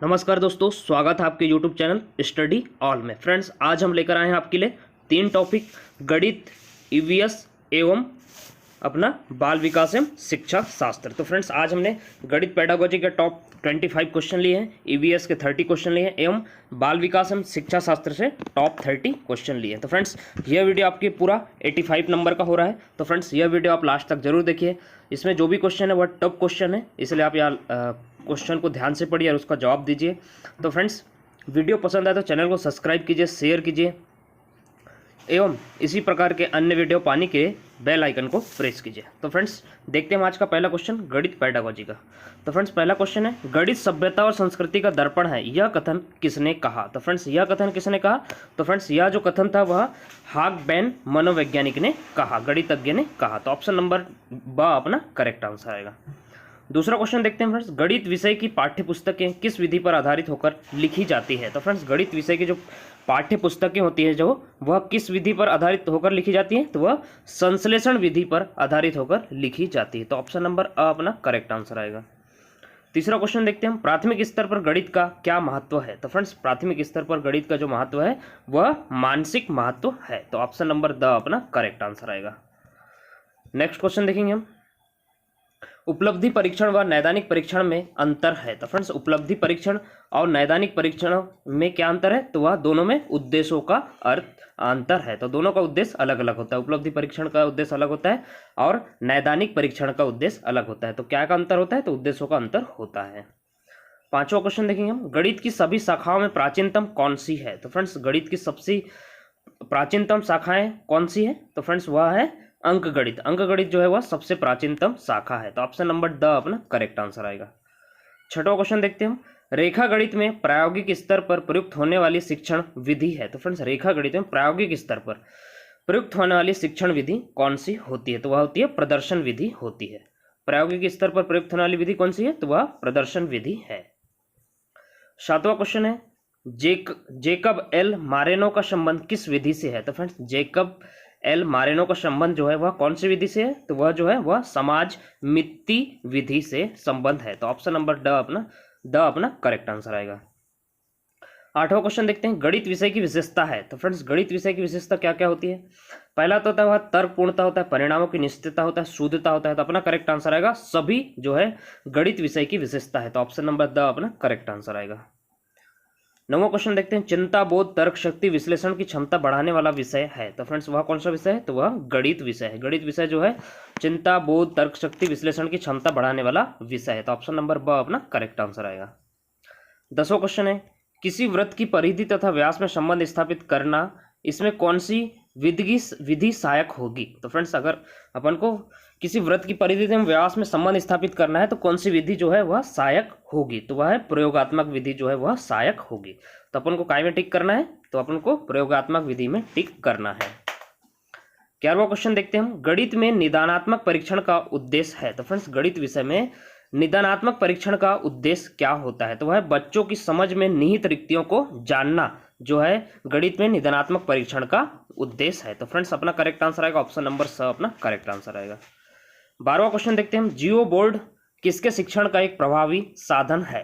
नमस्कार दोस्तों, स्वागत है आपके YouTube चैनल स्टडी ऑल में। फ्रेंड्स, आज हम लेकर आए हैं आपके लिए 3 टॉपिक, गणित, ईवीएस एवं अपना बाल विकास एवं शिक्षा शास्त्र। तो फ्रेंड्स, आज हमने गणित पेडागोजी के टॉप 25 क्वेश्चन लिए हैं, ईवीएस के 30 क्वेश्चन लिए हैं एवं बाल विकास एवं शिक्षा शास्त्र से टॉप 30 क्वेश्चन लिए हैं। तो फ्रेंड्स, यह वीडियो आपके पूरा 85 नंबर का हो रहा है। तो फ्रेंड्स, यह वीडियो आप लास्ट तक जरूर देखिए। इसमें जो भी क्वेश्चन है वह टफ क्वेश्चन है, इसलिए आप यहाँ क्वेश्चन को ध्यान से पढ़िए और उसका जवाब दीजिए। तो फ्रेंड्स, वीडियो पसंद आए तो चैनल को सब्सक्राइब कीजिए, शेयर कीजिए एवं इसी प्रकार के अन्य वीडियो पाने के बेल आइकन को प्रेस कीजिए। तो फ्रेंड्स, देखते हैं आज का पहला क्वेश्चन गणित पेडागोजी का। तो फ्रेंड्स, पहला क्वेश्चन है, गणित सभ्यता और संस्कृति का दर्पण है, यह कथन किसने कहा? तो फ्रेंड्स, यह कथन किसने कहा? तो फ्रेंड्स, यह जो कथन था वह हाग-बैन मनोवैज्ञानिक ने कहा, गणितज्ञ ने कहा। तो ऑप्शन नंबर ब अपना करेक्ट आंसर आएगा। दूसरा क्वेश्चन देखते हैं फ्रेंड्स, गणित विषय की पाठ्य पुस्तकें किस विधि पर आधारित होकर लिखी जाती है? तो फ्रेंड्स, गणित विषय की जो पाठ्य पुस्तकें होती है जो वह किस विधि पर आधारित होकर लिखी जाती है? तो वह संश्लेषण विधि पर आधारित होकर लिखी जाती है। तो ऑप्शन नंबर अ अपना करेक्ट आंसर आएगा। तीसरा क्वेश्चन देखते हैं, प्राथमिक स्तर पर गणित का क्या महत्व है? तो फ्रेंड्स, प्राथमिक स्तर पर गणित का जो महत्व है वह मानसिक महत्व है। तो ऑप्शन नंबर द अपना करेक्ट आंसर आएगा। नेक्स्ट क्वेश्चन देखेंगे हम, उपलब्धि परीक्षण व नैदानिक परीक्षण में अंतर है। तो फ्रेंड्स, उपलब्धि परीक्षण और नैदानिक परीक्षण में क्या अंतर है? तो वह दोनों में उद्देश्यों का अंतर है। तो दोनों का उद्देश्य अलग अलग होता है। उपलब्धि परीक्षण का उद्देश्य अलग होता है और नैदानिक परीक्षण का उद्देश्य अलग होता है। तो क्या का अंतर होता है? तो उद्देश्यों का अंतर होता है। पांचवा क्वेश्चन देखेंगे हम, गणित की सभी शाखाओं में प्राचीनतम कौन सी है? तो फ्रेंड्स, गणित की सबसे प्राचीनतम शाखाएं कौन सी है? तो फ्रेंड्स, वह है अंक गणित। अंक गणित जो है वह सबसे प्राचीनतम शाखा है। तो ऑप्शन नंबर द अपना करेक्ट आंसर आएगा। छठवां क्वेश्चन देखते हैं हम, रेखा गणित में प्रायोगिक स्तर पर प्रयुक्त होने वाली शिक्षण विधि है। तो फ्रेंड्स, रेखा गणित में प्रायोगिक स्तर पर प्रयुक्त होने वाली शिक्षण विधि कौन सी होती है? तो वह होती है प्रदर्शन विधि होती है। प्रायोगिक स्तर पर प्रयुक्त होने वाली विधि कौन सी है? तो वह प्रदर्शन विधि है। सातवां क्वेश्चन है, जेकब एल मारेनो का संबंध किस विधि से है? तो फ्रेंड्स, जेकब एल मारेनो का संबंध जो है वह कौन सी विधि से है? तो वह जो है वह समाज मिति विधि से संबंध है। तो ऑप्शन नंबर द अपना करेक्ट आंसर आएगा। आठवां क्वेश्चन देखते हैं, गणित विषय की विशेषता है। तो फ्रेंड्स, गणित विषय की विशेषता क्या क्या होती है? पहला तो होता है वह तर्कपूर्णता होता है, परिणामों की निश्चितता होता है, शुद्धता होता है। तो अपना करेक्ट आंसर आएगा सभी जो है गणित विषय की विशेषता है। तो ऑप्शन नंबर द अपना करेक्ट आंसर आएगा। नौवां क्वेश्चन देखते हैं, चिंता, बोध, तर्क शक्ति, विश्लेषण की क्षमता बढ़ाने वाला विषय है। तो फ्रेंड्स, वह कौन सा विषय है? तो वह गणित विषय है। गणित विषय जो है चिंता, बोध, तर्क शक्ति, विश्लेषण की क्षमता बढ़ाने वाला विषय है। तो ऑप्शन नंबर ब अपना करेक्ट आंसर आएगा। 10वां क्वेश्चन है, किसी वृत्त की परिधि तथा व्यास में संबंध स्थापित करना, इसमें कौन सी विधि सहायक होगी? तो फ्रेंड्स, अगर अपन को किसी वृत्त की परिधि एवं व्यास में संबंध स्थापित करना है तो कौन सी विधि जो है वह सहायक होगी? तो वह है प्रयोगात्मक विधि जो है वह सहायक होगी। तो अपन को काय में टिक करना है? तो अपन को प्रयोगात्मक विधि में टिक करना है। 11वां क्वेश्चन देखते हैं हम, गणित में निदानात्मक परीक्षण का उद्देश्य है। तो फ्रेंड्स, गणित विषय में निदानात्मक परीक्षण का उद्देश्य क्या होता है? तो वह बच्चों की समझ में निहित रिक्तियों को जानना जो है गणित में निदानात्मक परीक्षण का उद्देश्य है। तो फ्रेंड्स, अपना करेक्ट आंसर आएगा ऑप्शन नंबर स अपना करेक्ट आंसर आएगा। 12वां क्वेश्चन देखते हैं हम, जियो बोर्ड किसके शिक्षण का एक प्रभावी साधन है?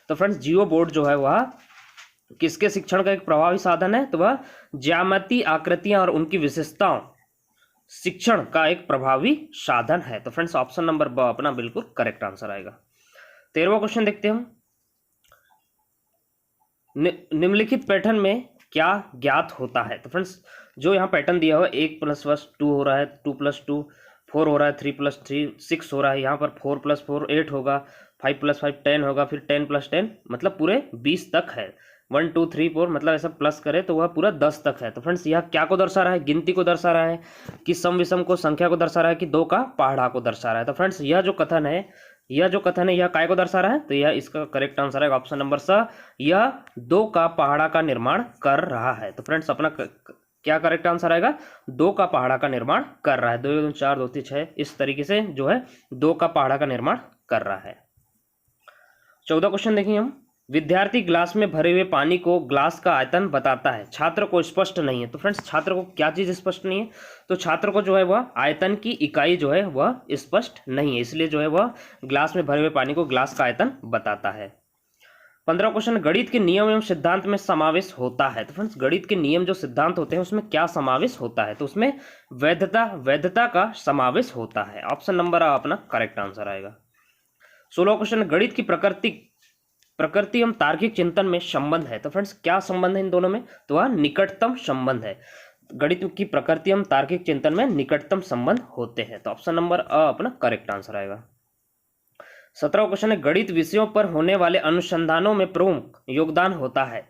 तो फ्रेंड्स, जियो बोर्ड जो है वह किसके शिक्षण का एक प्रभावी साधन है? तो वह ज्यामितीय आकृतियां और उनकी विशेषताओं शिक्षण का एक प्रभावी साधन है। तो फ्रेंड्स, ऑप्शन नंबर ब अपना बिल्कुल करेक्ट आंसर आएगा। 13वां क्वेश्चन देखते हैं हम, निम्नलिखित पैटर्न में क्या ज्ञात होता है? तो फ्रेंड्स, जो यहाँ पैटर्न दिया हुआ 1 + 2 हो रहा है, 2 + 2 4 हो रहा है, 3 + 3 6 हो रहा है, यहाँ पर 4 + 4 8 होगा, 5 + 5 10 होगा, फिर 10 + 10 मतलब पूरे 20 तक है। 1 2 3 4 मतलब ऐसा प्लस करे तो वह पूरा 10 तक है। तो फ्रेंड्स, यह क्या को दर्शा रहा है? गिनती को दर्शा रहा है कि सम विषम को, संख्या को दर्शा रहा है कि 2 का पहाड़ा को दर्शा रहा है? तो फ्रेंड्स, यह जो कथन है यह काय को दर्शा रहा है? तो यह इसका करेक्ट आंसर है ऑप्शन नंबर स, यह 2 का पहाड़ा का निर्माण कर रहा है। तो फ्रेंड्स, अपना क्या करेक्ट आंसर आएगा? 2 का पहाड़ा का निर्माण कर रहा है। 2 2 4 2 3 6 इस तरीके से जो है 2 का पहाड़ा का निर्माण कर रहा है। 14वां क्वेश्चन देखिए हम, विद्यार्थी ग्लास में भरे हुए पानी को ग्लास का आयतन बताता है, छात्र को स्पष्ट नहीं है। तो फ्रेंड्स, छात्र को क्या चीज स्पष्ट नहीं है? तो छात्र को जो है वह आयतन की इकाई जो है वह स्पष्ट नहीं है, इसलिए जो है वह ग्लास में भरे हुए पानी को ग्लास का आयतन बताता है। 15 क्वेश्चन, गणित के नियम एवं सिद्धांत में समावेश होता है। तो फ्रेंड्स गणित के नियम जो सिद्धांत होते हैं उसमें क्या समावेश होता है, तो उसमें वैधता का समावेश होता है। ऑप्शन नंबर अपना करेक्ट आंसर आएगा। 16 क्वेश्चन, गणित की प्रकृति एवं तार्किक चिंतन में संबंध है। तो फ्रेंड्स क्या संबंध है इन दोनों में, तो वह निकटतम संबंध है। गणित की प्रकृति एवं तार्किक चिंतन में निकटतम संबंध होते हैं। तो ऑप्शन नंबर अपना करेक्ट आंसर आएगा। 17 क्वेश्चन है, गणित विषयों पर होने वाले अनुसंधानों में प्रमुख योगदान होता है।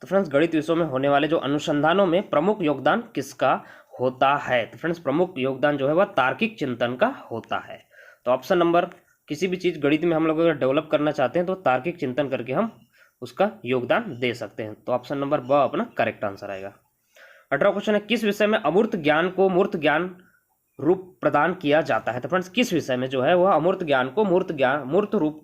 तो फ्रेंड्स गणित विषयों में होने वाले जो अनुसंधानों में प्रमुख योगदान किसका होता है, तो फ्रेंड्स प्रमुख योगदान जो है वह तार्किक चिंतन का होता है। तो ऑप्शन नंबर, किसी भी चीज गणित में हम लोग अगर डेवलप करना चाहते हैं तो तार्किक चिंतन करके हम उसका योगदान दे सकते हैं। तो ऑप्शन नंबर ब अपना करेक्ट आंसर आएगा। 18 क्वेश्चन है, किस विषय में अमूर्त ज्ञान को मूर्त ज्ञान रूप प्रदान किया जाता है। तो फ्रेंड्स किस विषय में जो है वह अमूर्त ज्ञान को मूर्त रूप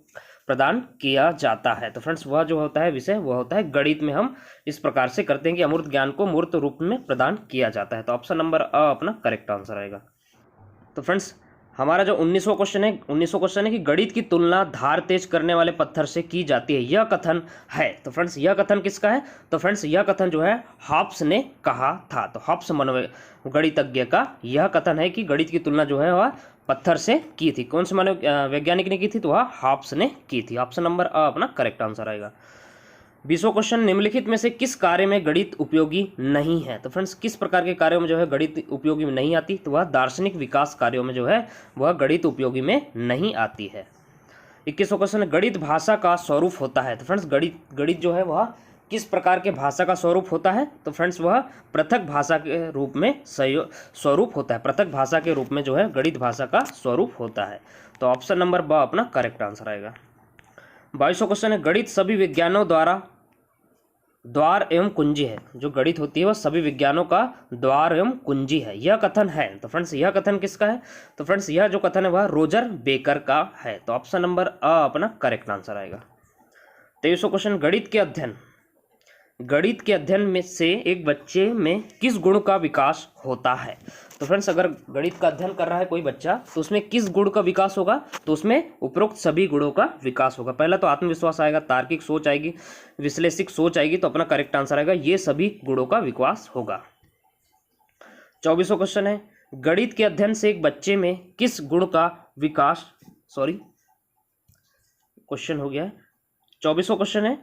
प्रदान किया जाता है। तो फ्रेंड्स वह जो होता है विषय वह होता है गणित में हम इस प्रकार से करते हैं कि अमूर्त ज्ञान को मूर्त रूप में प्रदान किया जाता है। तो ऑप्शन नंबर अ अपना करेक्ट आंसर आएगा। तो फ्रेंड्स हमारा जो 19वां क्वेश्चन है कि गणित की तुलना धार तेज करने वाले पत्थर से की जाती है, यह कथन है। तो फ्रेंड्स यह कथन किसका है, तो फ्रेंड्स यह कथन जो है हॉब्स ने कहा था। तो हॉब्स गणितज्ञ का यह कथन है कि गणित की तुलना जो है वह पत्थर से की थी। कौन से वैज्ञानिक ने की थी, तो वह हॉब्स ने की थी। ऑप्शन नंबर अ अपना करेक्ट आंसर आएगा। 20वां क्वेश्चन, निम्नलिखित में से किस कार्य में गणित उपयोगी नहीं है। तो फ्रेंड्स किस प्रकार के कार्यों में जो है गणित उपयोगी में नहीं आती, तो वह दार्शनिक विकास कार्यों में जो है वह गणित उपयोगी में नहीं आती है। 21वां क्वेश्चन, गणित भाषा का स्वरूप होता है। तो फ्रेंड्स गणित जो है वह किस प्रकार के भाषा का स्वरूप होता है, तो फ्रेंड्स वह पृथक भाषा के रूप में स्वरूप होता है। पृथक भाषा के रूप में जो है गणित भाषा का स्वरूप होता है। तो ऑप्शन नंबर ब अपना करेक्ट आंसर आएगा। 22वां क्वेश्चन है, गणित सभी विज्ञानों द्वारा द्वार एवं कुंजी है। जो गणित होती है वह सभी विज्ञानों का द्वार एवं कुंजी है, यह कथन है। तो फ्रेंड्स यह कथन किसका है, तो फ्रेंड्स यह जो कथन है वह रोजर बेकर का है। तो ऑप्शन नंबर अ अपना करेक्ट आंसर आएगा। 23वां क्वेश्चन, गणित के अध्ययन में से एक बच्चे में किस गुण का विकास होता है। तो फ्रेंड्स अगर गणित का अध्ययन कर रहा है कोई बच्चा तो उसमें किस गुण का विकास होगा, तो उसमें उपरोक्त सभी गुणों का विकास होगा। पहला तो आत्मविश्वास आएगा, तार्किक सोच आएगी, विश्लेषिक सोच आएगी। तो अपना करेक्ट आंसर आएगा ये सभी गुणों का विकास होगा। 24वां क्वेश्चन है, गणित के अध्ययन से एक बच्चे में किस गुण का विकास, क्वेश्चन हो गया है। 24वां क्वेश्चन है,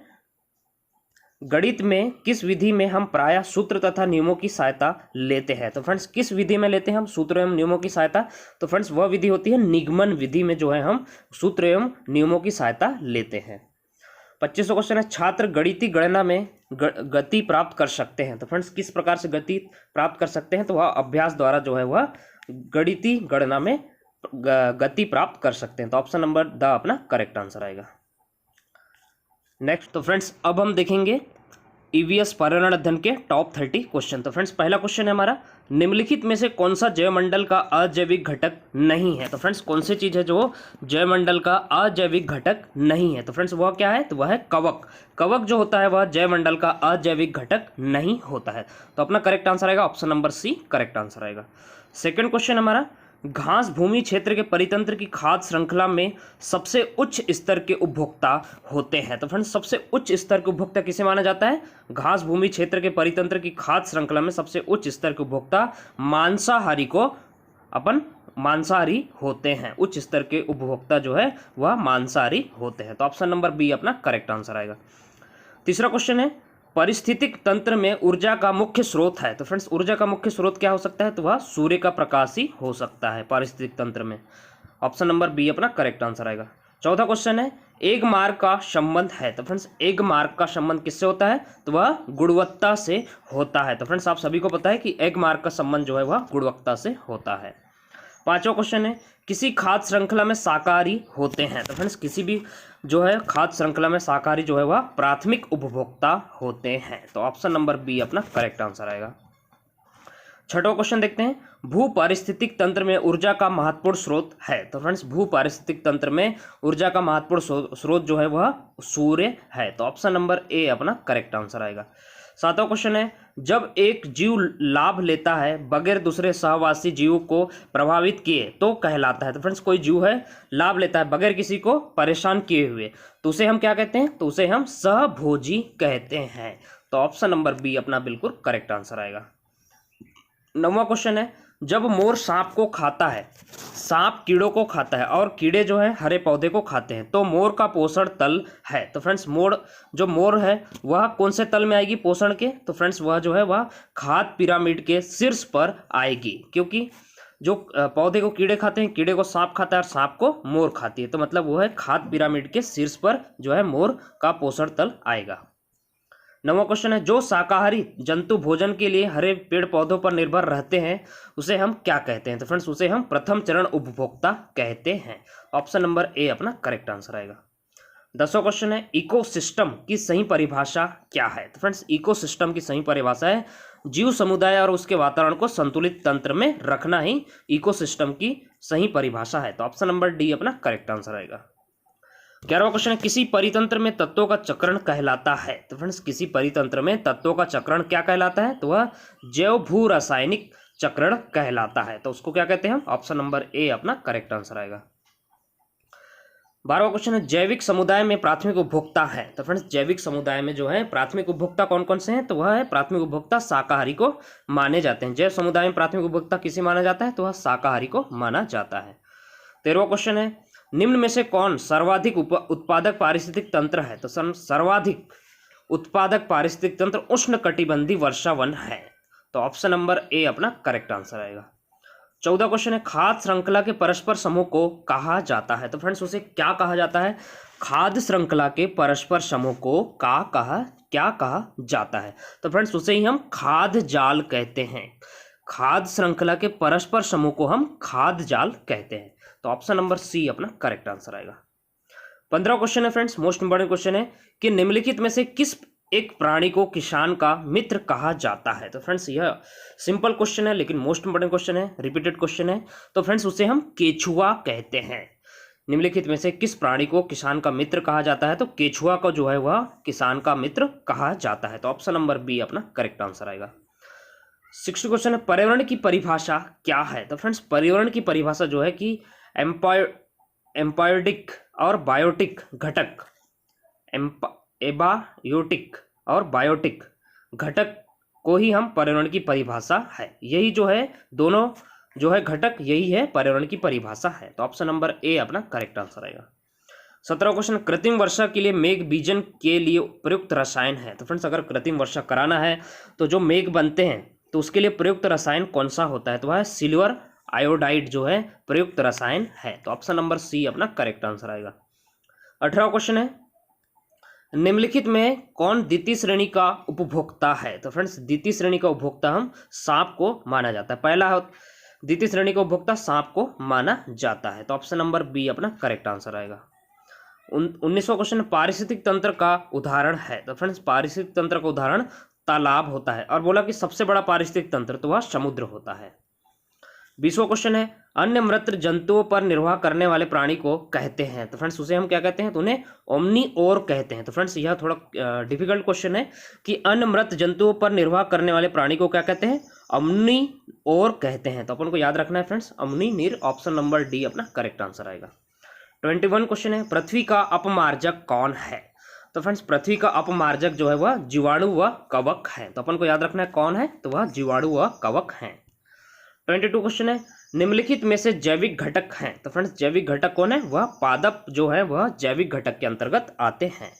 गणित में किस विधि में हम प्रायः सूत्र तथा नियमों की सहायता लेते हैं। तो फ्रेंड्स किस विधि में लेते हैं हम सूत्र एवं नियमों की सहायता, तो फ्रेंड्स वह विधि होती है निगमन विधि में जो है हम सूत्र एवं नियमों की सहायता लेते हैं। 25वां क्वेश्चन है, छात्र गणितीय गणना में गति प्राप्त कर सकते हैं। तो फ्रेंड्स किस प्रकार से गति प्राप्त कर सकते हैं, तो वह अभ्यास द्वारा जो है वह गणितीय गणना में गति प्राप्त कर सकते हैं। तो ऑप्शन नंबर द अपना करेक्ट आंसर आएगा। नेक्स्ट, तो फ्रेंड्स अब हम देखेंगे ईवीएस पर्यावरण अध्ययन के टॉप 30 क्वेश्चन। तो फ्रेंड्स पहला क्वेश्चन है हमारा, निम्नलिखित में से कौन सा जैवमंडल का अजैविक घटक नहीं है। तो फ्रेंड्स कौन सी चीज है जो जैवमंडल का अजैविक घटक नहीं है, तो फ्रेंड्स वह क्या है, तो वह है कवक। कवक जो होता है वह जैवमंडल का अजैविक घटक नहीं होता है। तो अपना करेक्ट आंसर आएगा option number C correct answer आएगा। सेकेंड क्वेश्चन हमारा, घास भूमि क्षेत्र के परितंत्र की खाद्य श्रृंखला में सबसे उच्च स्तर के उपभोक्ता होते हैं। तो फ्रेंड्स सबसे उच्च स्तर के उपभोक्ता किसे माना जाता है, घास भूमि क्षेत्र के परितंत्र की खाद्य श्रृंखला में सबसे उच्च स्तर के उपभोक्ता मांसाहारी को अपन मांसाहारी होते हैं। उच्च स्तर के उपभोक्ता जो है वह मांसाहारी होते हैं। तो ऑप्शन नंबर बी अपना करेक्ट आंसर आएगा। तीसरा क्वेश्चन है, परिस्थितिक तंत्र में ऊर्जा का मुख्य स्रोत है। तो फ्रेंड्स ऊर्जा का मुख्य स्रोत क्या हो सकता है, तो वह सूर्य का प्रकाश ही हो सकता है पारिस्थितिक तंत्र में। ऑप्शन नंबर बी अपना करेक्ट आंसर आएगा। चौथा क्वेश्चन है, एक मार्ग का संबंध है। तो फ्रेंड्स एक मार्ग का संबंध किससे होता है, तो वह गुणवत्ता से होता है। तो फ्रेंड्स आप सभी को पता है कि एक मार्ग का संबंध जो है वह गुणवत्ता से होता है। पांचवा क्वेश्चन है, किसी खाद्य श्रृंखला में शाकाहारी होते हैं। तो फ्रेंड्स किसी भी जो है खाद्य श्रृंखला में शाकाहारी जो है वह प्राथमिक उपभोक्ता होते हैं। तो ऑप्शन नंबर बी अपना करेक्ट आंसर आएगा। छठवां क्वेश्चन देखते हैं, भू पारिस्थितिक तंत्र में ऊर्जा का महत्वपूर्ण स्रोत है। तो फ्रेंड्स भू पारिस्थितिक तंत्र में ऊर्जा का महत्वपूर्ण स्रोत जो है वह सूर्य है। तो ऑप्शन नंबर ए अपना करेक्ट आंसर आएगा। सातवां क्वेश्चन है, जब एक जीव लाभ लेता है बगैर दूसरे सहवासी जीव को प्रभावित किए तो कहलाता है। तो फ्रेंड्स कोई जीव है लाभ लेता है बगैर किसी को परेशान किए हुए, तो उसे हम क्या कहते हैं? तो उसे हम सहभोजी कहते हैं। तो ऑप्शन नंबर बी अपना बिल्कुल करेक्ट आंसर आएगा। नौवां क्वेश्चन है, जब मोर सांप को खाता है, सांप कीड़ों को खाता है और कीड़े जो है हरे पौधे को खाते हैं, तो मोर का पोषण तल है। तो फ्रेंड्स मोर है वह कौन से तल में आएगी पोषण के? तो फ्रेंड्स वह जो है वह खाद्य पिरामिड के शीर्ष पर आएगी, क्योंकि जो पौधे को कीड़े खाते हैं, कीड़े को सांप खाता है और सांप को मोर खाती है, तो मतलब वो है खाद्य पिरामिड के शीर्ष पर जो है मोर का पोषण तल आएगा। नौवां क्वेश्चन है, जो शाकाहारी जंतु भोजन के लिए हरे पेड़ पौधों पर निर्भर रहते हैं उसे हम क्या कहते हैं? तो फ्रेंड्स उसे हम प्रथम चरण उपभोक्ता कहते हैं। ऑप्शन नंबर ए अपना करेक्ट आंसर आएगा। 10वां क्वेश्चन है, इकोसिस्टम की सही परिभाषा क्या है? तो फ्रेंड्स इकोसिस्टम की सही परिभाषा है जीव समुदाय और उसके वातावरण को संतुलित तंत्र में रखना ही इकोसिस्टम की सही परिभाषा है। तो ऑप्शन नंबर डी अपना करेक्ट आंसर आएगा। 11वां क्वेश्चन है, किसी परितंत्र में तत्वों का चक्रण कहलाता है। तो फ्रेंड्स किसी परितंत्र में तत्वों का चक्रण क्या कहलाता है? तो वह जैव भू रासायनिक चक्रण कहलाता है। तो उसको क्या कहते हैं हम? ऑप्शन नंबर ए अपना करेक्ट आंसर आएगा। 12वां क्वेश्चन है, जैविक समुदाय में प्राथमिक उपभोक्ता है। तो फ्रेंड्स जैविक समुदाय में जो है प्राथमिक उपभोक्ता कौन कौन से हैं? तो वह है प्राथमिक उपभोक्ता शाकाहारी को माने जाते हैं। जैव समुदाय में प्राथमिक उपभोक्ता किसे माना जाता है? तो वह शाकाहारी को माना जाता है। 13वां क्वेश्चन है, निम्न में से कौन सर्वाधिक उत्पादक पारिस्थितिक तंत्र है? तो सर्वाधिक उत्पादक पारिस्थितिक तंत्र उष्ण कटिबंधीय वर्षा वन है। तो ऑप्शन नंबर ए अपना करेक्ट आंसर आएगा। 14वां क्वेश्चन है, खाद्य श्रृंखला के परस्पर समूह को कहा जाता है। तो फ्रेंड्स उसे क्या कहा जाता है? खाद्य श्रृंखला के परस्पर समूह को क्या कहा जाता है? तो फ्रेंड्स उसे ही हम खाद्य जाल कहते हैं। खाद्य श्रृंखला के परस्पर समूह को हम खाद्य जाल कहते हैं। तो ऑप्शन नंबर सी अपना करेक्ट आंसर आएगा। 15वां क्वेश्चन है फ्रेंड्स, मोस्ट इंपोर्टेंट क्वेश्चन है कि निम्नलिखित में से किस एक प्राणी को किसान का मित्र कहा जाता है? तो फ्रेंड्स यह सिंपल क्वेश्चन है लेकिन मोस्ट इंपोर्टेंट क्वेश्चन है, रिपीटेड क्वेश्चन है। तो फ्रेंड्स उसे हम केचुआ कहते हैं। निम्नलिखित में से किस प्राणी को किसान का मित्र कहा जाता है? तो केचुआ को जो है वह किसान का मित्र कहा जाता है। तो ऑप्शन नंबर बी अपना करेक्ट आंसर आएगा। 60 क्वेश्चन है, पर्यावरण की परिभाषा क्या है? तो फ्रेंड्स पर्यावरण की परिभाषा जो है कि एम्पायोटिक और बायोटिक घटक, एबायोटिक और बायोटिक घटक को ही हम पर्यावरण की परिभाषा है। यही जो है दोनों जो है घटक, यही है पर्यावरण की परिभाषा है। तो ऑप्शन नंबर ए अपना करेक्ट आंसर आएगा। 17वां क्वेश्चन, कृत्रिम वर्षा के लिए मेघ बीजन के लिए प्रयुक्त रसायन है। तो फ्रेंड्स अगर कृत्रिम वर्षा कराना है तो जो मेघ बनते हैं तो उसके लिए प्रयुक्त रसायन कौन सा होता है? तो वह सिल्वर आयोडाइड जो है प्रयुक्त रसायन है। तो ऑप्शन नंबर सी अपना करेक्ट आंसर आएगा। 18वां क्वेश्चन है, निम्नलिखित में कौन द्वितीय श्रेणी का उपभोक्ता है? तो फ्रेंड्स द्वितीय श्रेणी का उपभोक्ता हम सांप को माना जाता है। पहला द्वितीय श्रेणी का उपभोक्ता सांप को माना जाता है। तो ऑप्शन नंबर बी अपना करेक्ट आंसर आएगा। 19वां क्वेश्चन, पारिस्थितिक तंत्र का उदाहरण है। तो फ्रेंड्स पारिस्थितिक तंत्र का उदाहरण तालाब होता है और बोला कि सबसे बड़ा पारिस्थितिक तंत्र तो वह समुद्र होता है। 20वां क्वेश्चन है, अन्य मृत जंतुओं पर निर्वाह करने वाले प्राणी को कहते हैं। तो फ्रेंड्स उसे हम क्या कहते हैं? तो उन्हें ओमनीओर कहते हैं। तो फ्रेंड्स यह थोड़ा डिफिकल्ट क्वेश्चन है कि अन्य मृत जंतुओं पर निर्वाह करने वाले प्राणी को क्या कहते हैं? ओमनीओर कहते हैं। तो अपन को याद रखना है फ्रेंड्स ओमनीनिर। ऑप्शन नंबर डी अपना करेक्ट आंसर आएगा। 21 क्वेश्चन है, पृथ्वी का अपमार्जक कौन है? तो फ्रेंड्स पृथ्वी का अपमार्जक जो है वह जीवाणु व कवक है। तो अपन को याद रखना है कौन है? तो वह जीवाणु व कवक है। 22 क्वेश्चन है, निम्नलिखित में से जैविक घटक हैं। तो फ्रेंड्स जैविक घटक कौन है? वह पादप जो है वह जैविक घटक के अंतर्गत आते हैं।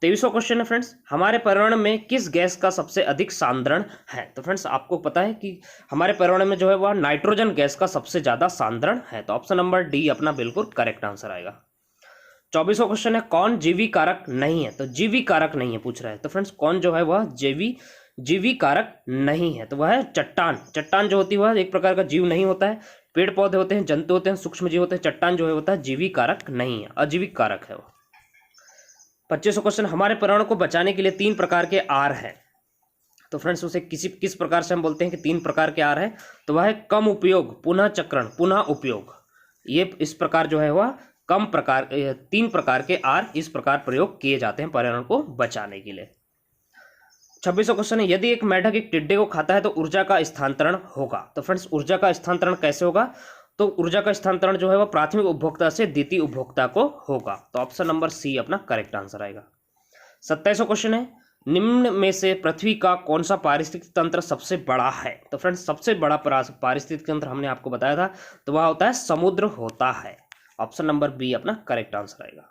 23वां क्वेश्चन है फ्रेंड्स, हमारे पर्यावरण में किस गैस का सबसे अधिक सांद्रण है? तो फ्रेंड्स आपको पता है कि हमारे पर्यावरण में जो है वह नाइट्रोजन गैस का सबसे ज्यादा सांद्रण है। तो ऑप्शन नंबर डी अपना बिल्कुल करेक्ट आंसर आएगा। 24वां क्वेश्चन है, कौन जीवी कारक नहीं है? तो जीवी कारक नहीं है पूछ रहा है। तो फ्रेंड्स कौन जो है वह जीवी कारक नहीं है? तो वह है चट्टान। चट्टान जो होती है वह एक प्रकार का जीव नहीं होता है। पेड़ पौधे होते हैं, जंतु होते हैं, सूक्ष्म जीव होते हैं। चट्टान जो है होता है जीवी कारक नहीं है, अजीविक कारक है वो। 25वां क्वेश्चन, हमारे पर्यावरण को बचाने के लिए 3 प्रकार के आर है। तो फ्रेंड्स उसे किस प्रकार से हम बोलते हैं कि 3 प्रकार के आर है? तो वह है कम उपयोग, पुनः चक्रण, पुनः उपयोग। ये इस प्रकार जो है वह 3 प्रकार के आर इस प्रकार प्रयोग किए जाते हैं पर्यावरण को बचाने के लिए। 26वां क्वेश्चन है, यदि एक मेढक एक टिड्डे को खाता है तो ऊर्जा का स्थानांतरण होगा। तो फ्रेंड्स ऊर्जा का स्थानांतरण कैसे होगा? तो ऊर्जा का स्थानांतरण जो है वो प्राथमिक उपभोक्ता से द्वितीय उपभोक्ता को होगा। तो ऑप्शन नंबर सी अपना करेक्ट आंसर आएगा। 27वां क्वेश्चन है, निम्न में से पृथ्वी का कौन सा पारिस्थितिक तंत्र सबसे बड़ा है? तो फ्रेंड्स सबसे बड़ा पारिस्थितिक तंत्र हमने आपको बताया था, तो वह होता है समुद्र होता है। ऑप्शन नंबर बी अपना करेक्ट आंसर आएगा।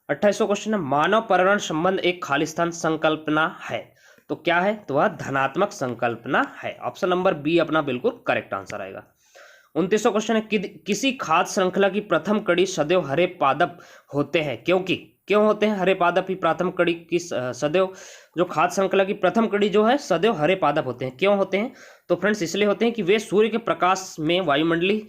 28वां क्वेश्चन है, मानव पर्यावरण संबंध एक खालिस्तान संकल्पना है। तो क्या है? तो वह धनात्मक संकल्पना है। ऑप्शन नंबर बी अपना बिल्कुल करेक्ट आंसर आएगा। 29वां क्वेश्चन है, किसी खाद्य श्रृंखला की प्रथम कड़ी सदैव हरे पादप होते हैं, क्योंकि क्यों होते हैं हरे पादप ही प्रथम कड़ी की सदैव, जो खाद्य श्रृंखला की प्रथम कड़ी जो है सदैव हरे पादप होते हैं। क्यों होते हैं? तो फ्रेंड्स इसलिए होते हैं कि वे सूर्य के प्रकाश में वायुमंडलीय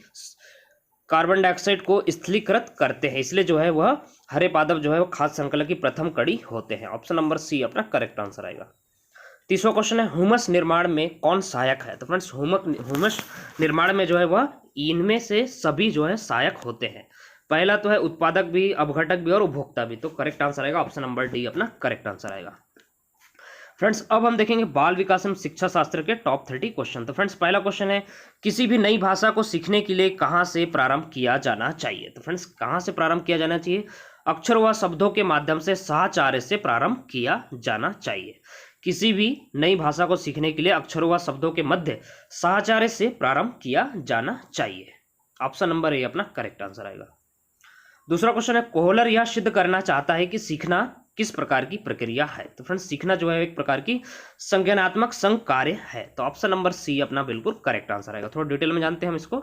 कार्बन डाइऑक्साइड को स्थलीकृत करते हैं, इसलिए जो है वह हरे पादप जो है वो खाद्य श्रृंखला की प्रथम कड़ी होते हैं। ऑप्शन नंबर सी अपना करेक्ट आंसर आएगा। 30वां क्वेश्चन है, ह्यूमस निर्माण में कौन सहायक है? तो फ्रेंड्स ह्यूमस निर्माण में जो है वह इनमें से सभी जो है सहायक होते हैं। पहला तो है उत्पादक भी, अपघटक भी और उपभोक्ता भी। तो करेक्ट आंसर आएगा ऑप्शन नंबर डी अपना करेक्ट आंसर आएगा। फ्रेंड्स अब हम देखेंगे बाल विकास एवं शिक्षा शास्त्र के टॉप 30 क्वेश्चन। तो फ्रेंड्स पहला क्वेश्चन है, किसी भी नई भाषा को सीखने के लिए कहाँ से प्रारंभ किया जाना चाहिए? तो फ्रेंड्स कहाँ से प्रारंभ किया जाना चाहिए? अक्षरों व शब्दों के माध्यम से साहचर्य से प्रारंभ किया जाना चाहिए। किसी भी नई भाषा को सीखने के लिए अक्षरों व शब्दों के मध्य साहचर्य से प्रारंभ किया जाना चाहिए। ऑप्शन नंबर ए अपना करेक्ट आंसर आएगा। दूसरा क्वेश्चन है, कोहलर यह सिद्ध करना चाहता है कि सीखना किस प्रकार की प्रक्रिया है? तो फ्रेंड्स सीखना जो है एक प्रकार की संज्ञानात्मक संघ कार्य है। तो ऑप्शन नंबर सी अपना बिल्कुल करेक्ट आंसर आएगा। थोड़ा डिटेल में जानते हैं हम इसको।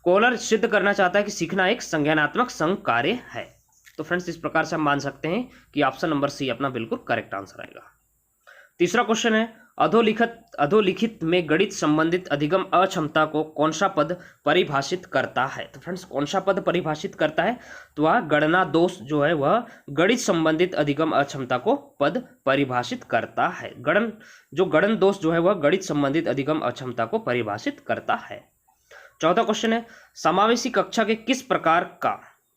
कोहलर सिद्ध करना चाहता है कि सीखना एक संज्ञानात्मक संघ कार्य है। तो फ्रेंड्स इस प्रकार से हम मान सकते हैं कि ऑप्शन नंबर सी अपना बिल्कुल करेक्ट आंसर आएगा। तीसरा क्वेश्चन है, अधोलिखित में गणित संबंधित अधिगम अक्षमता को कौन सा पद परिभाषित करता है? तो फ्रेंड्स कौन सा पद परिभाषित करता है? तो वह गणना दोष जो है वह गणित संबंधित अधिगम अक्षमता को पद परिभाषित करता है। गणन दोष जो है वह गणित संबंधित अधिगम अक्षमता को परिभाषित करता है। चौथा क्वेश्चन है, समावेशी कक्षा के किस प्रकार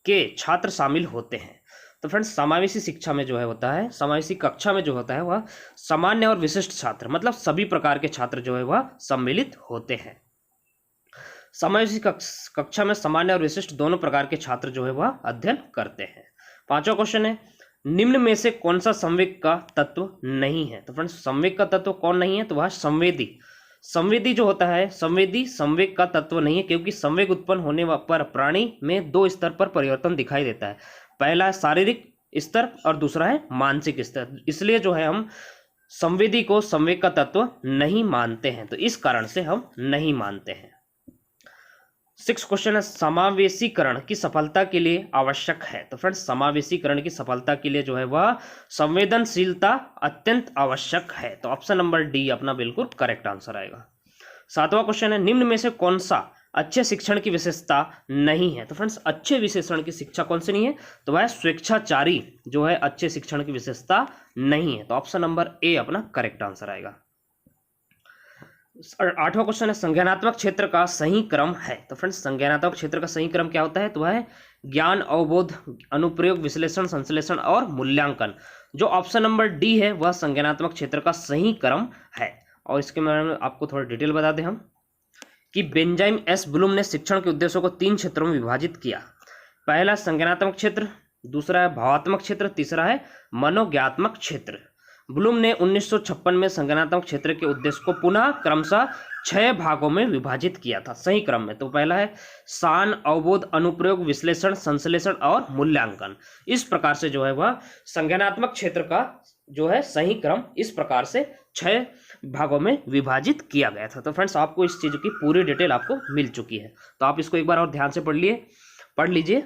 के छात्र शामिल होते हैं? तो फ्रेंड्स समावेशी शिक्षा में जो है होता है, समावेशी कक्षा में जो होता है वह सामान्य और विशिष्ट छात्र, मतलब सभी प्रकार के छात्र जो है वह सम्मिलित होते हैं। समावेशी कक्षा में सामान्य और विशिष्ट दोनों प्रकार के छात्र जो है वह अध्ययन करते हैं। पांचवा क्वेश्चन है, निम्न में से कौन सा संवेग का तत्व नहीं है? तो फ्रेंड्स संवेग का तत्व कौन नहीं है? तो वह संवेदी जो होता है, संवेदी संवेग का तत्व नहीं है, क्योंकि संवेग उत्पन्न होने पर प्राणी में दो स्तर पर परिवर्तन दिखाई देता है। पहला है शारीरिक स्तर और दूसरा है मानसिक स्तर, इसलिए जो है हम संवेदी को संवेग का तत्व नहीं मानते हैं। तो इस कारण से हम नहीं मानते हैं। 6 क्वेश्चन है, समावेशीकरण की सफलता के लिए आवश्यक है? तो फ्रेंड्स समावेशीकरण की सफलता के लिए जो है वह संवेदनशीलता अत्यंत आवश्यक है। तो ऑप्शन नंबर डी अपना बिल्कुल करेक्ट आंसर आएगा। 7वां क्वेश्चन है, निम्न में से कौन सा अच्छे शिक्षण की विशेषता नहीं है? तो फ्रेंड्स अच्छे विशेषण की शिक्षा कौन सी नहीं है? तो वह स्वेच्छाचारी जो है अच्छे शिक्षण की विशेषता नहीं है। तो ऑप्शन नंबर ए अपना करेक्ट आंसर आएगा। 8वां क्वेश्चन है, संज्ञानात्मक क्षेत्र का सही क्रम है? तो फ्रेंड्स संज्ञानात्मक क्षेत्र का सही क्रम क्या होता है? तो वह ज्ञान, अवबोध, अनुप्रयोग, विश्लेषण, संश्लेषण और मूल्यांकन। जो ऑप्शन नंबर डी है वह संज्ञानात्मक क्षेत्र का सही क्रम है। और इसके बारे में आपको थोड़ा डिटेल बता दें हम कि बेंजामिन एस ब्लूम ने शिक्षण के उद्देश्यों को 3 क्षेत्रों में विभाजित किया। पहला संज्ञानात्मक क्षेत्र, दूसरा है भावात्मक क्षेत्र, तीसरा है मनोज्ञात्मक क्षेत्र। ब्लूम ने 1956 में संज्ञानात्मक क्षेत्र के उद्देश्य को पुनः क्रमशः 6 भागों में विभाजित किया था सही क्रम में। तो पहला है शान, अवबोध, अनुप्रयोग, विश्लेषण, संश्लेषण और मूल्यांकन। इस प्रकार से जो है वह संज्ञानात्मक क्षेत्र का जो है सही क्रम इस प्रकार से 6 भागों में विभाजित किया गया था। तो फ्रेंड्स आपको इस चीज की पूरी डिटेल आपको मिल चुकी है, तो आप इसको एक बार और ध्यान से पढ़ लीजिए।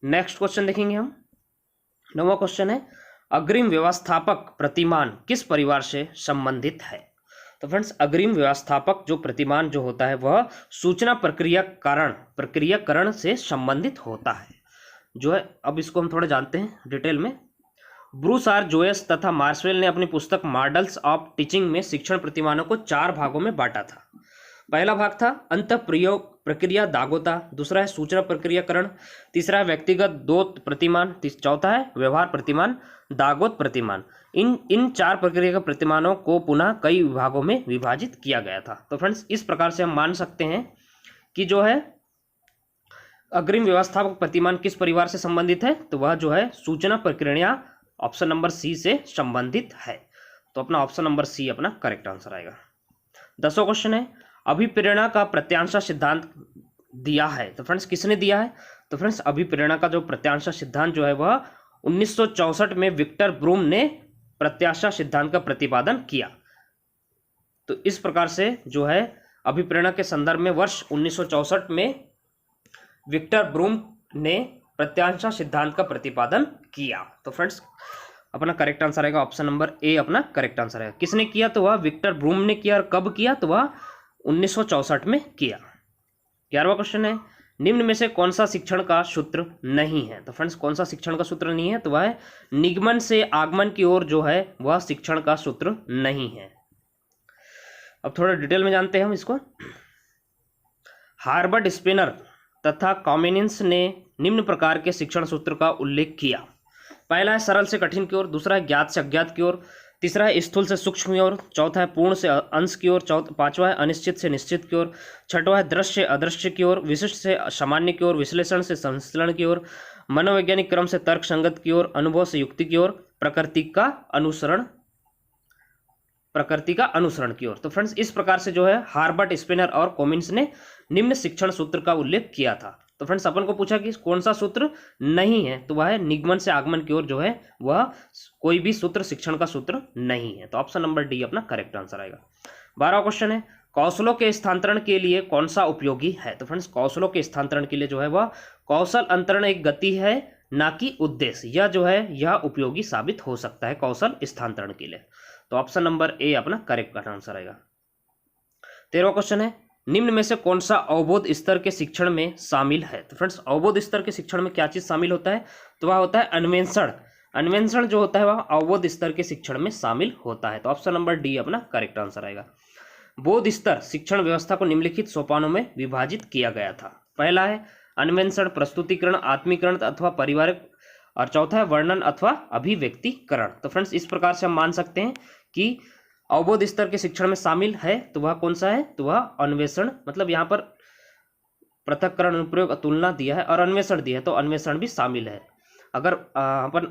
नेक्स्ट क्वेश्चन देखेंगे हम। 9वां क्वेश्चन है, अग्रिम व्यवस्थापक प्रतिमान किस परिवार से संबंधित है? तो फ्रेंड्स अग्रिम व्यवस्थापक जो प्रतिमान जो होता है वह सूचना प्रक्रियाकरण से संबंधित होता है जो है। अब इसको हम थोड़ा जानते हैं डिटेल में। ब्रूस आर जोयस तथा मार्शवेल ने अपनी पुस्तक मॉडल्स ऑफ टीचिंग में शिक्षण प्रतिमानों को 4 भागों में बांटा था। पहला भाग था अंत प्रयोग प्रक्रिया दागोता, दूसरा है सूचना प्रक्रियाकरण, तीसरा है व्यक्तिगत दोत प्रतिमान, चौथा है व्यवहार प्रतिमान दागोत प्रतिमान। इन चार प्रक्रिया के प्रतिमानों को पुनः कई विभागों में विभाजित किया गया था। तो फ्रेंड्स इस प्रकार से हम मान सकते हैं कि जो है अग्रिम व्यवस्थापक प्रतिमान किस परिवार से संबंधित है, तो वह जो है सूचना प्रक्रिया ऑप्शन नंबर सी से संबंधित है। तो अपना ऑप्शन नंबर सी अपना करेक्ट आंसर आएगा। 10वां क्वेश्चन है अभिप्रेरणा का प्रत्यांशा सिद्धांत दिया है। तो फ्रेंड्स किसने दिया है, तो फ्रेंड्स अभिप्रेरणा का जो प्रत्यांशा सिद्धांत जो है वह 1964 में विक्टर ब्रूम ने प्रत्याशा सिद्धांत का प्रतिपादन किया। तो इस प्रकार से जो है अभिप्रेरणा के संदर्भ में वर्ष 1964 में विक्टर ब्रूम ने प्रत्याशा सिद्धांत का प्रतिपादन किया। तो फ्रेंड्स अपना करेक्ट आंसर आएगा ऑप्शन नंबर ए अपना करेक्ट आंसर आएगा। किसने किया, तो वह विक्टर ब्रूम ने किया। और कब किया, तो वह 1964 में किया। 11वां क्वेश्चन है निम्न में से कौन सा शिक्षण का सूत्र नहीं है। तो फ्रेंड्स कौन सा शिक्षण का सूत्र नहीं है, तो वह है निगमन से आगमन की ओर जो है वह शिक्षण का सूत्र नहीं है। अब थोड़ा डिटेल में जानते हैं हम इसको। हार्बर्ट स्पिनर तथा कॉमिनिन्स ने निम्न प्रकार के शिक्षण सूत्र का उल्लेख किया। पहला है सरल से कठिन की ओर, दूसरा है ज्ञात से अज्ञात की ओर, तीसरा है स्थूल से सूक्ष्म की ओर, चौथा है पूर्ण से अंश की ओर, पांचवा है अनिश्चित से निश्चित की ओर, छठवां है दृश्य से अदृश्य की ओर, विशिष्ट से सामान्य की ओर, विश्लेषण से संश्लेषण की ओर, मनोवैज्ञानिक क्रम से तर्क संगत की ओर, अनुभव से युक्ति की ओर, प्रकृति का अनुसरण की ओर। तो फ्रेंड्स इस प्रकार से जो है हार्बर्ट स्पिनर और कॉमिन्स ने निम्न शिक्षण सूत्र का उल्लेख किया था। तो फ्रेंड्स अपन को पूछा कि कौन सा सूत्र नहीं है, तो वह है निगमन से आगमन की ओर जो है वह कोई भी सूत्र शिक्षण का सूत्र नहीं है। तो ऑप्शन नंबर डी अपना करेक्ट आंसर आएगा। 12वां क्वेश्चन है कौशलों के स्थानांतरण के लिए कौन सा उपयोगी है। तो फ्रेंड्स कौशलों के स्थानांतरण के लिए जो है वह कौशल अंतरण एक गति है ना कि उद्देश्य, यह जो है यह उपयोगी साबित हो सकता है कौशल स्थानांतरण के लिए। तो ऑप्शन नंबर ए अपना करेक्ट आंसर आएगा। 13वां क्वेश्चन है निम्न में से कौन सा अवबोध स्तर के शिक्षण में शामिल है। तो फ्रेंड्स अवबोध स्तर के शिक्षण में क्या चीज शामिल होता है, तो वह होता है अन्वेषण। अन्वेषण जो होता है वह अवबोध स्तर के शिक्षण में शामिल होता है। तो ऑप्शन नंबर डी अपना करेक्ट आंसर आएगा। बोध स्तर शिक्षण व्यवस्था को निम्नलिखित सोपानों में विभाजित किया गया था। पहला है अन्वेषण, प्रस्तुतिकरण, आत्मीकरण अथवा परिवारिक, और चौथा है वर्णन अथवा अभिव्यक्तिकरण। तो फ्रेंड्स इस प्रकार से हम मान सकते हैं कि अवबोध स्तर के शिक्षण में शामिल है तो वह कौन सा है, तो वह अन्वेषण, मतलब यहाँ पर पृथक्करण, अनुप्रयोग, तुलना दिया है और अन्वेषण दिया है, तो अन्वेषण भी शामिल है। अगर अपन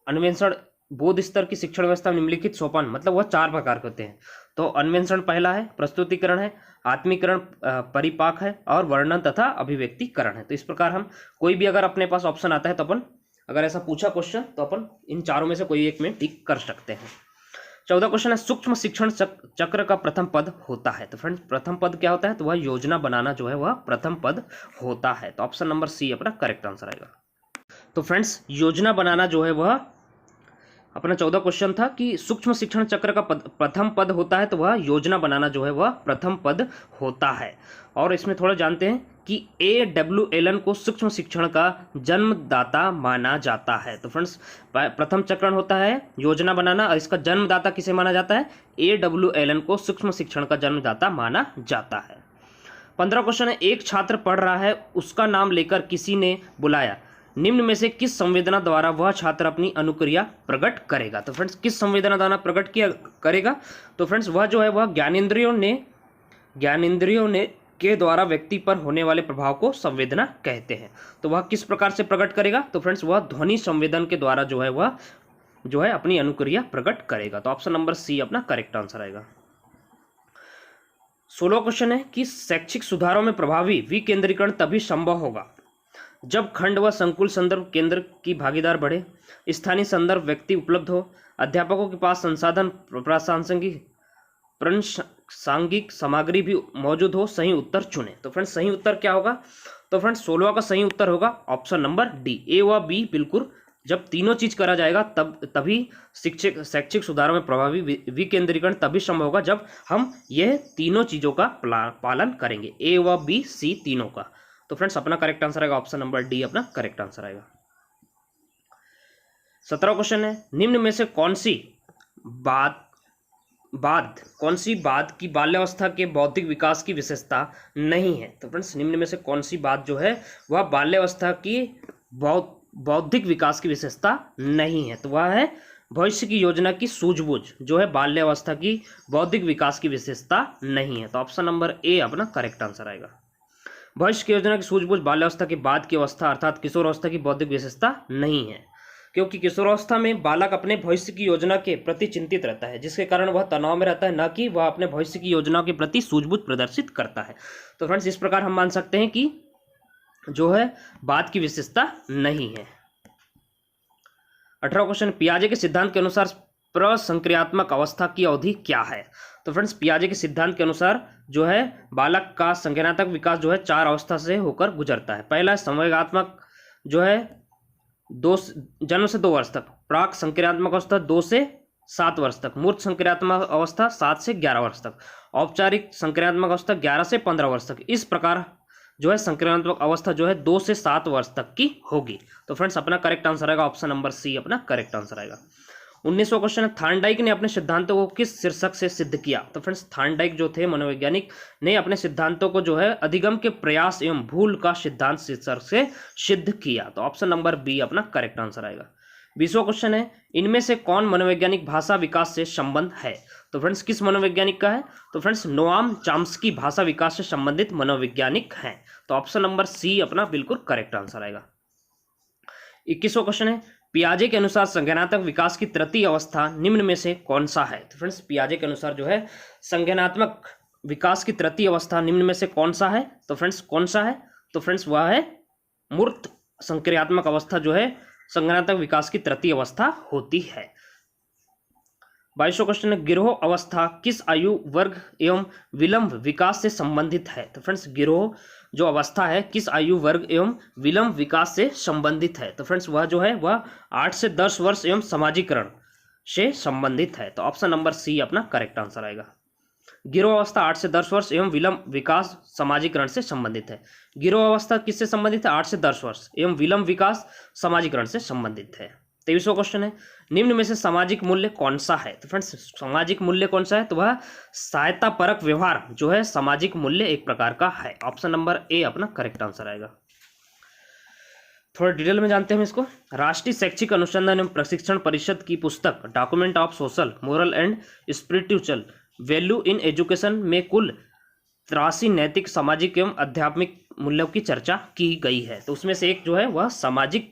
अन्वेषण बोध स्तर की शिक्षण व्यवस्था निम्नलिखित सोपान, मतलब वह 4 प्रकार के होते हैं। तो अन्वेषण पहला है, प्रस्तुतिकरण है, आत्मीकरण परिपाक है और वर्णन तथा अभिव्यक्तिकरण है। तो इस प्रकार हम कोई भी अगर अपने पास ऑप्शन आता है तो अपन अगर ऐसा पूछा क्वेश्चन तो अपन इन चारों में से कोई एक में टिक कर सकते हैं। 14 क्वेश्चन है सूक्ष्म शिक्षण चक्र का प्रथम पद होता है। तो फ्रेंड्स प्रथम पद क्या होता है, तो वह योजना बनाना जो है वह प्रथम पद होता है। तो ऑप्शन नंबर सी अपना करेक्ट आंसर आएगा। तो फ्रेंड्स योजना बनाना जो है वह अपना 14 क्वेश्चन था कि सूक्ष्म शिक्षण चक्र का प्रथम पद होता है, तो वह योजना बनाना जो है वह प्रथम पद होता है। और इसमें थोड़ा जानते हैं कि A.W. एलन को सूक्ष्म शिक्षण का जन्मदाता माना जाता है। तो फ्रेंड्स प्रथम चक्रण होता है योजना बनाना और इसका जन्मदाता किसे माना जाता है, A.W. एलन को सूक्ष्म शिक्षण का जन्मदाता माना जाता है। 15 क्वेश्चन है एक छात्र पढ़ रहा है, उसका नाम लेकर किसी ने बुलाया, निम्न में से किस संवेदना द्वारा वह छात्र अपनी अनुक्रिया प्रकट करेगा। तो फ्रेंड्स किस संवेदना द्वारा प्रकट किया करेगा, तो फ्रेंड्स वह जो है वह ज्ञानेंद्रियों ने के द्वारा व्यक्ति पर होने वाले प्रभाव को संवेदना कहते हैं। तो वह किस प्रकार से प्रकट करेगा, तो फ्रेंड्स वह ध्वनि संवेदन के द्वारा जो है वह जो है अपनी अनुक्रिया प्रकट करेगा। तो ऑप्शन नंबर सी अपना करेक्ट आंसर आएगा। 16 क्वेश्चन है कि शैक्षिक सुधारों में प्रभावी विकेंद्रीकरण तभी संभव होगा जब खंड व संकुल संदर्भ केंद्र की भागीदार बढ़े, स्थानीय संदर्भ व्यक्ति उपलब्ध हो, अध्यापकों के पास संसाधन प्रासंगिक सामग्री भी मौजूद हो, सही उत्तर चुने। तो फ्रेंड्स सही उत्तर क्या होगा, तो फ्रेंड्स 16 का सही उत्तर होगा ऑप्शन नंबर डी, ए व बी बिल्कुल। जब तीनों चीज करा जाएगा तभी शैक्षिक सुधारों में प्रभावी विकेंद्रीकरण तभी संभव होगा जब हम यह तीनों चीजों का पालन करेंगे, ए व बी सी तीनों का। तो फ्रेंड्स अपना करेक्ट आंसर आएगा ऑप्शन नंबर डी अपना करेक्ट आंसर आएगा। 17 क्वेश्चन है निम्न में से कौन सी बात कौन सी बात की बाल्यावस्था के बौद्धिक विकास की विशेषता नहीं है? तो फ्रेंड्स निम्न में से कौन सी बात जो है वह बाल्यावस्था की बौद्धिक विकास की विशेषता नहीं है? तो वह है भविष्य की योजना की सूझबूझ जो है बाल्यावस्था की बौद्धिक विकास की विशेषता नहीं है। तो ऑप्शन नंबर ए अपना करेक्ट आंसर आएगा। भविष्य की योजना की सूझबूझ बाल्यावस्था के बाद की अवस्था अर्थात किशोरावस्था की बौद्धिक विशेषता नहीं है, क्योंकि किशोरावस्था में बालक अपने भविष्य की योजना के प्रति चिंतित रहता है, जिसके कारण वह तनाव में रहता है, न कि वह अपने भविष्य की योजना के प्रति सूझबूझ प्रदर्शित करता है। तो फ्रेंड्स इस प्रकार हम मान सकते हैं कि जो है बात की विशेषता नहीं है। 18वां क्वेश्चन, पियाजे के सिद्धांत के अनुसार प्रसंक्रियात्मक अवस्था की अवधि क्या है? तो फ्रेंड्स पियाजे के सिद्धांत के अनुसार जो है बालक का संज्ञानात्मक विकास जो है 4 अवस्था से होकर गुजरता है। पहला संवेगात्मक जो है जन्म से 2 वर्ष तक, प्राक संक्रियात्मक अवस्था 2 से 7 वर्ष तक, मूर्त संक्रियात्मक अवस्था 7 से 11 वर्ष तक, औपचारिक संक्रियात्मक अवस्था 11 से 15 वर्ष तक। इस प्रकार जो है संक्रियात्मक अवस्था जो है 2 से 7 वर्ष तक की होगी। तो फ्रेंड्स अपना करेक्ट आंसर आएगा ऑप्शन नंबर सी अपना करेक्ट आंसर आएगा। 19वां क्वेश्चन है, थार्नडाइक ने अपने सिद्धांतों को किस शीर्षक से सिद्ध किया? तो फ्रेंड्स थार्नडाइक जो थे मनोवैज्ञानिक ने अपने सिद्धांतों को जो है अधिगम के प्रयास एवं भूल का सिद्धांत शीर्षक से सिद्ध किया। तो ऑप्शन नंबर बी अपना करेक्ट आंसर आएगा। 20वां क्वेश्चन है, इनमें से कौन मनोवैज्ञानिक भाषा विकास से संबंध है? तो फ्रेंड्स किस मनोवैज्ञानिक का है? तो फ्रेंड्स नोआम चॉम्स्की भाषा विकास से संबंधित मनोवैज्ञानिक हैं। तो ऑप्शन नंबर सी अपना बिल्कुल करेक्ट आंसर आएगा। 21वां क्वेश्चन है, पियाजे के अनुसार संज्ञानात्मक विकास की तृतीय अवस्था निम्न में से कौन सा है? तो फ्रेंड्स पियाजे के अनुसार जो है संज्ञानात्मक विकास की तृतीय अवस्था निम्न में से कौन सा है? तो फ्रेंड्स कौन सा है? तो फ्रेंड्स वह है मूर्त संक्रियात्मक अवस्था जो है संज्ञानात्मक विकास की तृतीय अवस्था होती है। 22वां क्वेश्चन है, गिरोह अवस्था किस आयु वर्ग एवं विलंब विकास से संबंधित है? तो फ्रेंड्स गिरोह जो अवस्था है किस आयु वर्ग एवं विलंब विकास से संबंधित है? तो फ्रेंड्स वह जो है वह 8 से 10 वर्ष एवं समाजीकरण से संबंधित है। तो ऑप्शन नंबर सी अपना करेक्ट आंसर आएगा। गिरोह अवस्था 8 से 10 वर्ष एवं विलंब विकास समाजीकरण से संबंधित है। गिरोह अवस्था किससे संबंधित है? 8 से 10 वर्ष एवं विलंब विकास समाजीकरण से संबंधित है। 23वां क्वेश्चन है, निम्न में से सामाजिक मूल्य कौन सा है? तो फ्रेंड्स सामाजिक मूल्य कौन सा है? तो वह सहायता परक व्यवहार जो है सामाजिक मूल्य एक प्रकार का है। ऑप्शन नंबर ए अपना करेक्ट आंसर आएगा। थोड़ा डिटेल में जानते हैं हम इसको। राष्ट्रीय शैक्षिक अनुसंधान एवं प्रशिक्षण परिषद की पुस्तक document of social moral and spiritual value in education में कुल 83 नैतिक सामाजिक एवं आध्यात्मिक मूल्यों की चर्चा की गई है। तो उसमें से एक जो है वह सामाजिक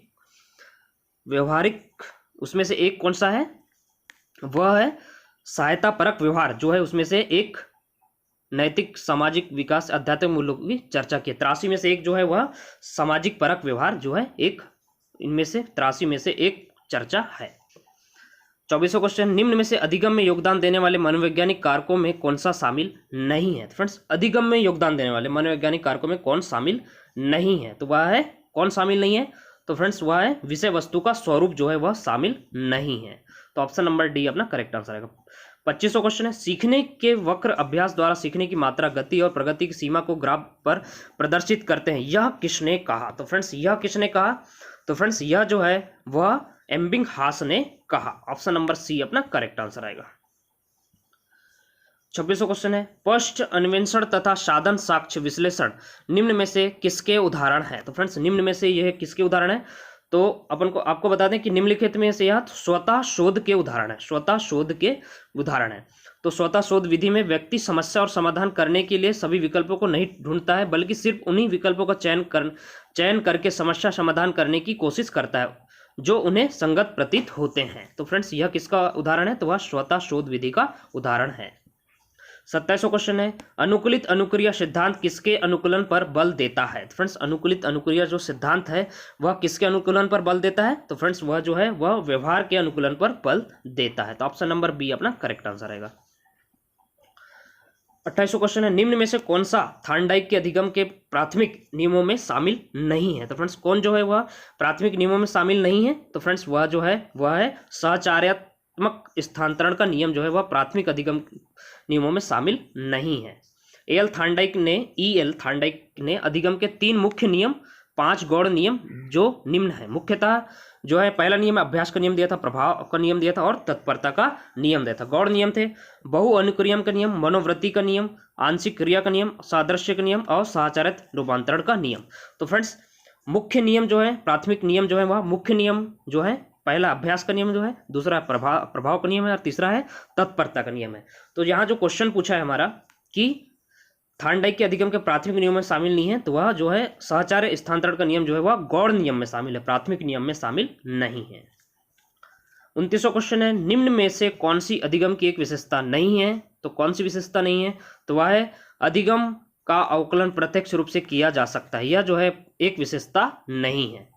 व्यवहारिक, उसमें से एक कौन सा है? वह है सहायता परक व्यवहार जो है उसमें से एक नैतिक सामाजिक विकास आध्यात्मिक मूल्यों की चर्चा की। 83 में से एक जो है वह सामाजिक परक व्यवहार जो है एक, इनमें से 83 में से एक चर्चा है। 24वां क्वेश्चन, निम्न में से अधिगम में योगदान देने वाले मनोवैज्ञानिक कारकों में कौन सा शामिल नहीं है? फ्रेंड्स अधिगम में योगदान देने वाले मनोवैज्ञानिक कारकों में कौन शामिल नहीं है? तो वह है कौन शामिल नहीं है? तो फ्रेंड्स वह है विषय वस्तु का स्वरूप जो है वह शामिल नहीं है। तो ऑप्शन नंबर डी अपना करेक्ट आंसर आएगा। 25वां क्वेश्चन है, सीखने के वक्र अभ्यास द्वारा सीखने की मात्रा, गति और प्रगति की सीमा को ग्राफ पर प्रदर्शित करते हैं, यह किसने कहा? तो फ्रेंड्स यह किसने कहा? तो फ्रेंड्स यह जो है वह एबिंगहास ने कहा। ऑप्शन नंबर सी अपना करेक्ट आंसर आएगा। 26वां क्वेश्चन है, स्पष्ट अन्वेषण तथा साधन साक्ष्य विश्लेषण निम्न में से किसके उदाहरण है? तो फ्रेंड्स निम्न में से यह किसके उदाहरण है? तो अपन को आपको बता दें कि निम्नलिखित में से यह स्वतः शोध के उदाहरण है। स्वतः शोध के उदाहरण है। तो स्वतः शोध विधि में व्यक्ति समस्या और समाधान करने के लिए सभी विकल्पों को नहीं ढूंढता है, बल्कि सिर्फ उन्हीं विकल्पों का चयन करके समस्या समाधान करने की कोशिश करता है जो उन्हें संगत प्रतीत होते हैं। तो फ्रेंड्स यह किसका उदाहरण है? तो वह स्वतः शोध विधि का उदाहरण है। 27वां क्वेश्चन है, अनुकूलित अनुक्रिया सिद्धांत किसके अनुकूलन पर बल देता है? तो फ्रेंड्स अनुकूलित अनुक्रिया जो सिद्धांत है वह किसके अनुकूलन पर बल देता है? तो फ्रेंड्स वह जो है वह व्यवहार के अनुकूलन पर बल देता है। तो ऑप्शन नंबर बी अपना करेक्ट आंसर आएगा। 28वां क्वेश्चन है, निम्न में से कौन सा थार्नडाइक के अधिगम के प्राथमिक नियमों में शामिल नहीं है? तो फ्रेंड्स कौन जो है वह प्राथमिक नियमों में शामिल नहीं है? तो फ्रेंड्स वह जो है वह है सहचार्यात्मक स्थानांतरण का नियम जो है वह प्राथमिक अधिगम नियमों में शामिल नहीं है। ई एल थार्नडाइक ने अधिगम के 3 मुख्य नियम 5 गौड़ नियम जो निम्न है। मुख्यतः जो है पहला नियम अभ्यास का नियम दिया था, प्रभाव का नियम दिया था और तत्परता का नियम दिया था। गौड़ नियम थे बहु अनुक्रियम का नियम, मनोवृत्ति का नियम, आंशिक क्रिया का नियम, सादृश्य का नियम और साचारित रूपांतरण का नियम। तो फ्रेंड्स मुख्य नियम जो है, प्राथमिक नियम जो है वह मुख्य नियम जो है, पहला अभ्यास का नियम जो है, दूसरा प्रभाव का नियम है और तीसरा है तत्परता का नियम है। तो यहाँ जो क्वेश्चन पूछा है हमारा कि थार्नडाइक के अधिगम के प्राथमिक नियम में शामिल नहीं है, तो वह जो है साचार्य स्थानांतरण का नियम जो है वह गौड़ नियम में शामिल है, प्राथमिक नियम में शामिल नहीं है। 29वां क्वेश्चन है निम्न में से कौन सी अधिगम की एक विशेषता नहीं है। तो कौन सी विशेषता नहीं है, तो वह है अधिगम का अवकलन प्रत्यक्ष रूप से किया जा सकता है, यह जो है एक विशेषता नहीं है।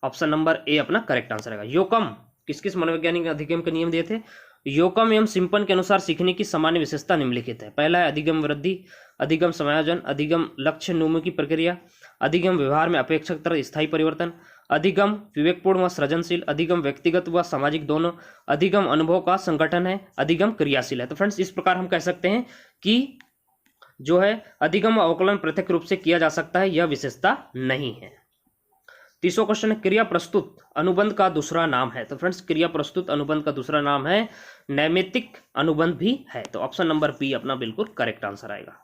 ऑप्शन नंबर ए अपना करेक्ट आंसर है। योकम किस किस मनोवैज्ञानिक अधिगम के नियम दिए थे। योकम एवं सिंपन के अनुसार सीखने की सामान्य विशेषता निम्नलिखित है। पहला है अधिगम वृद्धि, अधिगम समायोजन, अधिगम लक्ष्य उन्मुखी प्रक्रिया, अधिगम व्यवहार में अपेक्षाकृत स्थायी परिवर्तन, अधिगम विवेकपूर्ण व सृजनशील, अधिगम व्यक्तिगत व सामाजिक दोनों, अधिगम अनुभव का संगठन है, अधिगम क्रियाशील है। तो फ्रेंड्स इस प्रकार हम कह सकते हैं कि जो है अधिगम अवकलन पृथक रूप से किया जा सकता है, यह विशेषता नहीं है। 30वां क्वेश्चन है क्रिया प्रस्तुत अनुबंध का दूसरा नाम है। तो फ्रेंड्स क्रिया प्रस्तुत अनुबंध का दूसरा नाम है नैमित्तिक अनुबंध भी है। तो ऑप्शन नंबर बी अपना बिल्कुल करेक्ट आंसर आएगा।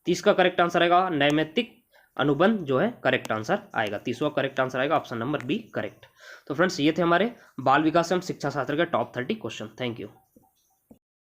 30 का करेक्ट आंसर आएगा नैमित्तिक अनुबंध जो है करेक्ट आंसर आएगा। 30वां करेक्ट आंसर आएगा ऑप्शन नंबर बी करेक्ट। तो फ्रेंड्स ये थे हमारे बाल विकास एवं शिक्षा शास्त्र के टॉप 30 क्वेश्चन। Thank you.